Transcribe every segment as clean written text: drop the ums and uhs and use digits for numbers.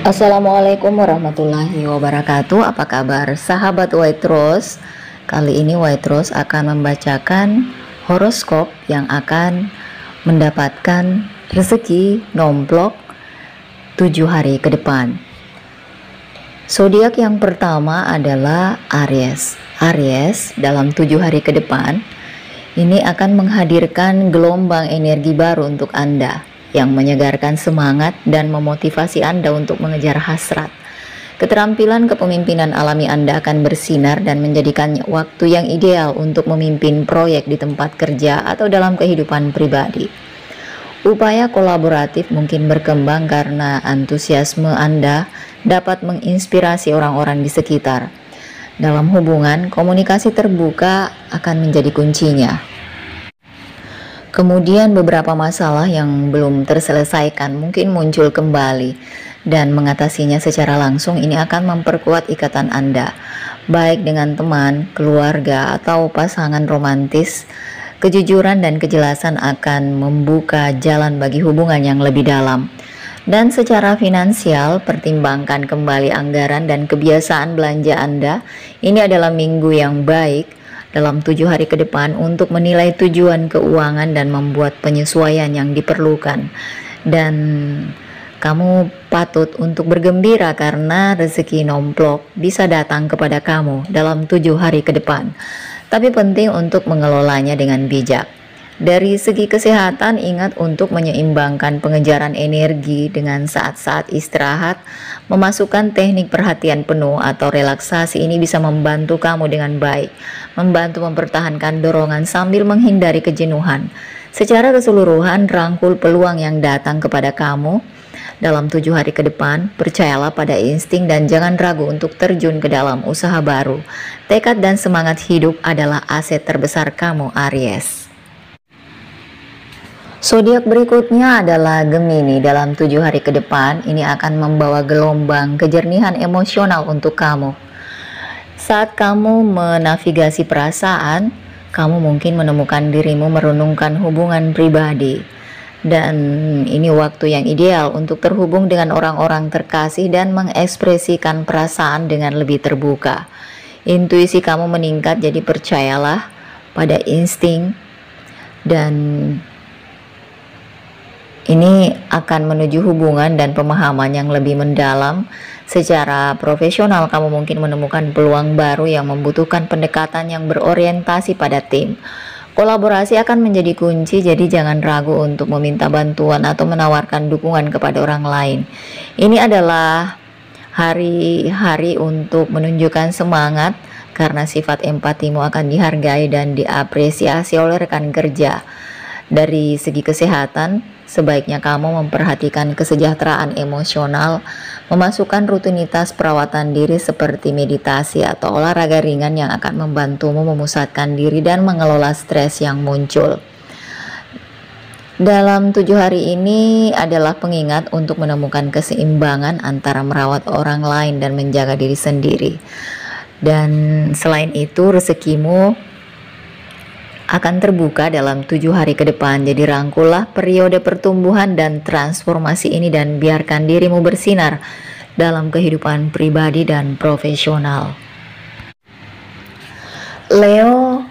Assalamualaikum warahmatullahi wabarakatuh. Apa kabar sahabat White Rose? Kali ini White Rose akan membacakan horoskop yang akan mendapatkan rezeki nomplok 7 hari ke depan. Zodiak yang pertama adalah Aries. Aries dalam 7 hari ke depan ini akan menghadirkan gelombang energi baru untuk Anda yang menyegarkan semangat dan memotivasi Anda untuk mengejar hasrat. Keterampilan kepemimpinan alami Anda akan bersinar dan menjadikannya waktu yang ideal untuk memimpin proyek di tempat kerja atau dalam kehidupan pribadi. Upaya kolaboratif mungkin berkembang karena antusiasme Anda dapat menginspirasi orang-orang di sekitar. Dalam hubungan, komunikasi terbuka akan menjadi kuncinya. Kemudian beberapa masalah yang belum terselesaikan mungkin muncul kembali, dan mengatasinya secara langsung ini akan memperkuat ikatan Anda, baik dengan teman, keluarga, atau pasangan romantis. Kejujuran dan kejelasan akan membuka jalan bagi hubungan yang lebih dalam. Dan secara finansial, pertimbangkan kembali anggaran dan kebiasaan belanja Anda. Ini adalah minggu yang baik dalam 7 hari ke depan untuk menilai tujuan keuangan dan membuat penyesuaian yang diperlukan. Dan kamu patut untuk bergembira karena rezeki nomplok bisa datang kepada kamu dalam 7 hari ke depan. Tapi penting untuk mengelolanya dengan bijak. Dari segi kesehatan, ingat untuk menyeimbangkan pengejaran energi dengan saat-saat istirahat. Memasukkan teknik perhatian penuh atau relaksasi ini bisa membantu kamu dengan baik, membantu mempertahankan dorongan sambil menghindari kejenuhan. Secara keseluruhan, rangkul peluang yang datang kepada kamu dalam 7 hari ke depan. Percayalah pada insting dan jangan ragu untuk terjun ke dalam usaha baru. Tekad dan semangat hidup adalah aset terbesar kamu, Aries. Zodiak berikutnya adalah Gemini. Dalam 7 hari ke depan ini akan membawa gelombang kejernihan emosional untuk kamu. Saat kamu menavigasi perasaan, kamu mungkin menemukan dirimu merenungkan hubungan pribadi. Dan ini waktu yang ideal untuk terhubung dengan orang-orang terkasih dan mengekspresikan perasaan dengan lebih terbuka. Intuisi kamu meningkat, jadi percayalah pada insting, dan ini akan menuju hubungan dan pemahaman yang lebih mendalam. Secara profesional, kamu mungkin menemukan peluang baru yang membutuhkan pendekatan yang berorientasi pada tim. Kolaborasi akan menjadi kunci, jadi jangan ragu untuk meminta bantuan atau menawarkan dukungan kepada orang lain. Ini adalah hari-hari untuk menunjukkan semangat karena sifat empatimu akan dihargai dan diapresiasi oleh rekan kerja. Dari segi kesehatan, sebaiknya kamu memperhatikan kesejahteraan emosional, memasukkan rutinitas perawatan diri seperti meditasi atau olahraga ringan yang akan membantumu memusatkan diri dan mengelola stres yang muncul. Dalam 7 hari ini adalah pengingat untuk menemukan keseimbangan antara merawat orang lain dan menjaga diri sendiri. Dan selain itu, rezekimu akan terbuka dalam 7 hari ke depan. Jadi rangkullah periode pertumbuhan dan transformasi ini dan biarkan dirimu bersinar dalam kehidupan pribadi dan profesional. Leo,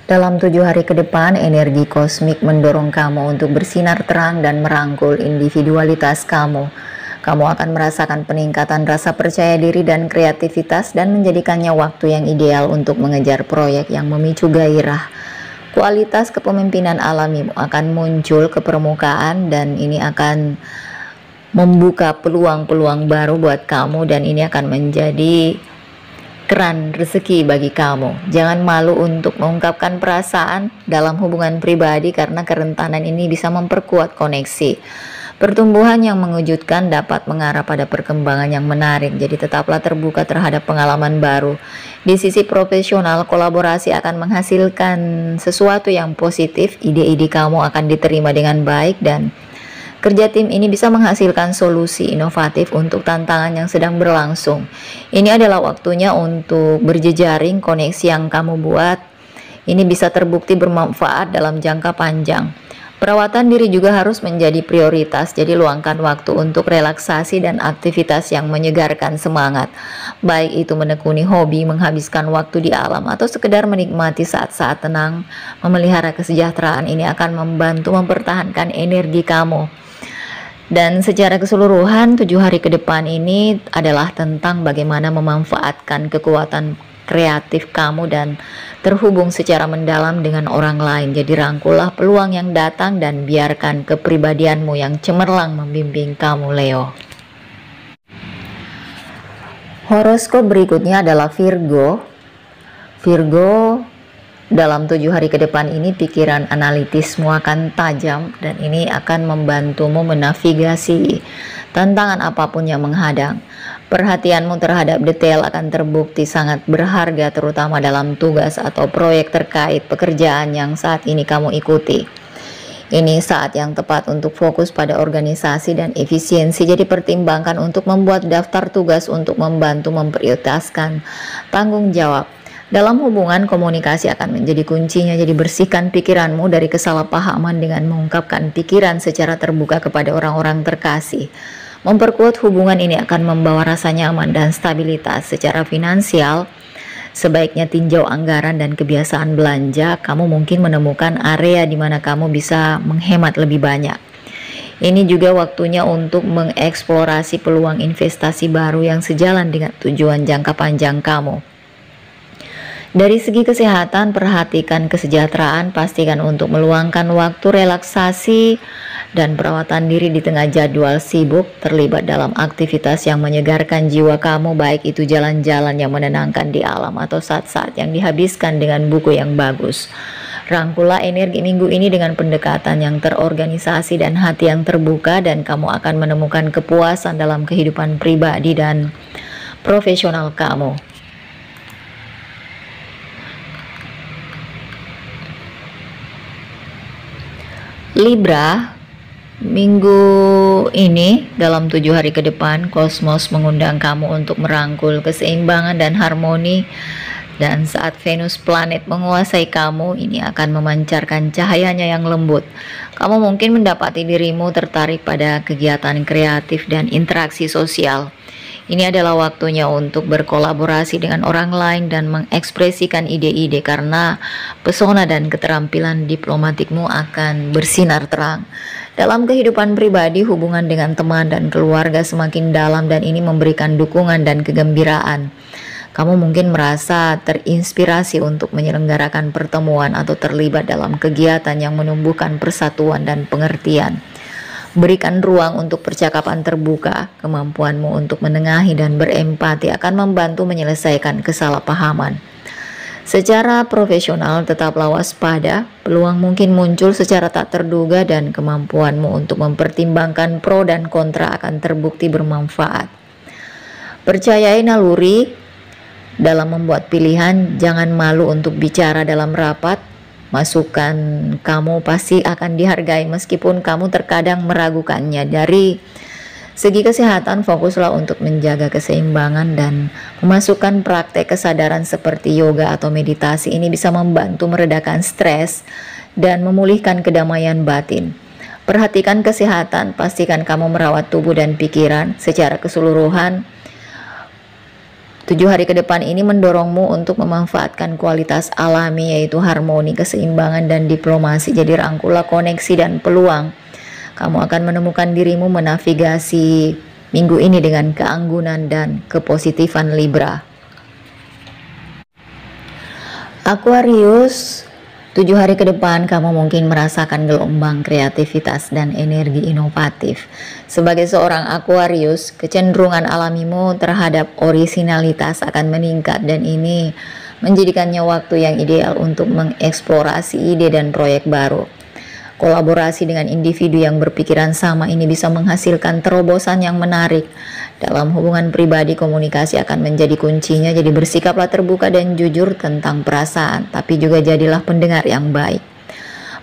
dalam 7 hari ke depan energi kosmik mendorong kamu untuk bersinar terang dan merangkul individualitas kamu. Kamu akan merasakan peningkatan rasa percaya diri dan kreativitas dan menjadikannya waktu yang ideal untuk mengejar proyek yang memicu gairah. Kualitas kepemimpinan alamimu akan muncul ke permukaan dan ini akan membuka peluang-peluang baru buat kamu, dan ini akan menjadi keran rezeki bagi kamu. Jangan malu untuk mengungkapkan perasaan dalam hubungan pribadi karena kerentanan ini bisa memperkuat koneksi. Pertumbuhan yang mengejutkan dapat mengarah pada perkembangan yang menarik, jadi tetaplah terbuka terhadap pengalaman baru. Di sisi profesional, kolaborasi akan menghasilkan sesuatu yang positif, ide-ide kamu akan diterima dengan baik, dan kerja tim ini bisa menghasilkan solusi inovatif untuk tantangan yang sedang berlangsung. Ini adalah waktunya untuk berjejaring. Koneksi yang kamu buat ini bisa terbukti bermanfaat dalam jangka panjang. Perawatan diri juga harus menjadi prioritas, jadi luangkan waktu untuk relaksasi dan aktivitas yang menyegarkan semangat. Baik itu menekuni hobi, menghabiskan waktu di alam, atau sekedar menikmati saat-saat tenang. Memelihara kesejahteraan ini akan membantu mempertahankan energi kamu. Dan secara keseluruhan 7 hari ke depan ini adalah tentang bagaimana memanfaatkan kekuatan kreatif kamu dan terhubung secara mendalam dengan orang lain. Jadi rangkullah peluang yang datang dan biarkan kepribadianmu yang cemerlang membimbing kamu, Leo. Horoskop berikutnya adalah Virgo. Virgo, dalam 7 hari ke depan ini pikiran analitismu akan tajam dan ini akan membantumu menavigasi tantangan apapun yang menghadang. Perhatianmu terhadap detail akan terbukti sangat berharga, terutama dalam tugas atau proyek terkait pekerjaan yang saat ini kamu ikuti. Ini saat yang tepat untuk fokus pada organisasi dan efisiensi, jadi pertimbangkan untuk membuat daftar tugas untuk membantu memprioritaskan tanggung jawab. Dalam hubungan, komunikasi akan menjadi kuncinya, jadi bersihkan pikiranmu dari kesalahpahaman dengan mengungkapkan pikiran secara terbuka kepada orang-orang terkasih. Memperkuat hubungan ini akan membawa rasa nyaman dan stabilitas. Secara finansial, sebaiknya tinjau anggaran dan kebiasaan belanja. Kamu mungkin menemukan area di mana kamu bisa menghemat lebih banyak. Ini juga waktunya untuk mengeksplorasi peluang investasi baru yang sejalan dengan tujuan jangka panjang kamu. Dari segi kesehatan, perhatikan kesejahteraan, pastikan untuk meluangkan waktu relaksasi dan perawatan diri di tengah jadwal sibuk. Terlibat dalam aktivitas yang menyegarkan jiwa kamu, baik itu jalan-jalan yang menenangkan di alam atau saat-saat yang dihabiskan dengan buku yang bagus. Rangkullah energi minggu ini dengan pendekatan yang terorganisasi dan hati yang terbuka, dan kamu akan menemukan kepuasan dalam kehidupan pribadi dan profesional kamu. Libra, minggu ini dalam 7 hari ke depan, kosmos mengundang kamu untuk merangkul keseimbangan dan harmoni. Dan saat Venus planet menguasai kamu, ini akan memancarkan cahayanya yang lembut. Kamu mungkin mendapati dirimu tertarik pada kegiatan kreatif dan interaksi sosial. Ini adalah waktunya untuk berkolaborasi dengan orang lain dan mengekspresikan ide-ide, karena pesona dan keterampilan diplomatikmu akan bersinar terang. Dalam kehidupan pribadi, hubungan dengan teman dan keluarga semakin dalam dan ini memberikan dukungan dan kegembiraan. Kamu mungkin merasa terinspirasi untuk menyelenggarakan pertemuan atau terlibat dalam kegiatan yang menumbuhkan persatuan dan pengertian. Berikan ruang untuk percakapan terbuka. Kemampuanmu untuk menengahi dan berempati akan membantu menyelesaikan kesalahpahaman. Secara profesional, tetaplah waspada. Peluang mungkin muncul secara tak terduga dan kemampuanmu untuk mempertimbangkan pro dan kontra akan terbukti bermanfaat. Percayai naluri dalam membuat pilihan. Jangan malu untuk bicara dalam rapat. Masukan kamu pasti akan dihargai meskipun kamu terkadang meragukannya. Dari segi kesehatan, fokuslah untuk menjaga keseimbangan dan memasukkan praktek kesadaran seperti yoga atau meditasi. Ini bisa membantu meredakan stres dan memulihkan kedamaian batin. Perhatikan kesehatan, pastikan kamu merawat tubuh dan pikiran secara keseluruhan. 7 hari ke depan ini mendorongmu untuk memanfaatkan kualitas alami, yaitu harmoni, keseimbangan, dan diplomasi. Jadi rangkullah koneksi dan peluang. Kamu akan menemukan dirimu menavigasi minggu ini dengan keanggunan dan kepositifan Libra. Aquarius, 7 hari ke depan kamu mungkin merasakan gelombang kreativitas dan energi inovatif. Sebagai seorang Aquarius, kecenderungan alamimu terhadap orisinalitas akan meningkat dan ini menjadikannya waktu yang ideal untuk mengeksplorasi ide dan proyek baru. Kolaborasi dengan individu yang berpikiran sama ini bisa menghasilkan terobosan yang menarik. Dalam hubungan pribadi, komunikasi akan menjadi kuncinya, jadi bersikaplah terbuka dan jujur tentang perasaan, tapi juga jadilah pendengar yang baik.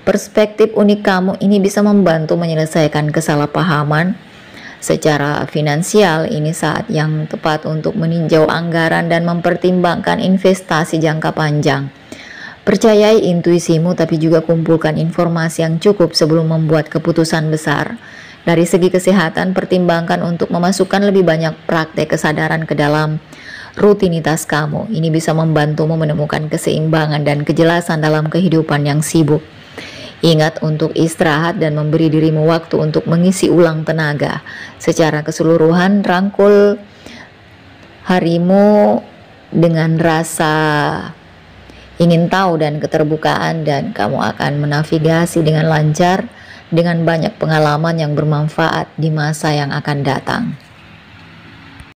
Perspektif unik kamu ini bisa membantu menyelesaikan kesalahpahaman. Secara finansial, ini saat yang tepat untuk meninjau anggaran dan mempertimbangkan investasi jangka panjang. Percayai intuisimu, tapi juga kumpulkan informasi yang cukup sebelum membuat keputusan besar. Dari segi kesehatan, pertimbangkan untuk memasukkan lebih banyak praktek kesadaran ke dalam rutinitas kamu. Ini bisa membantumu menemukan keseimbangan dan kejelasan dalam kehidupan yang sibuk. Ingat untuk istirahat dan memberi dirimu waktu untuk mengisi ulang tenaga. Secara keseluruhan, rangkul harimu dengan rasa ingin tahu dan keterbukaan, dan kamu akan menavigasi dengan lancar dengan banyak pengalaman yang bermanfaat di masa yang akan datang.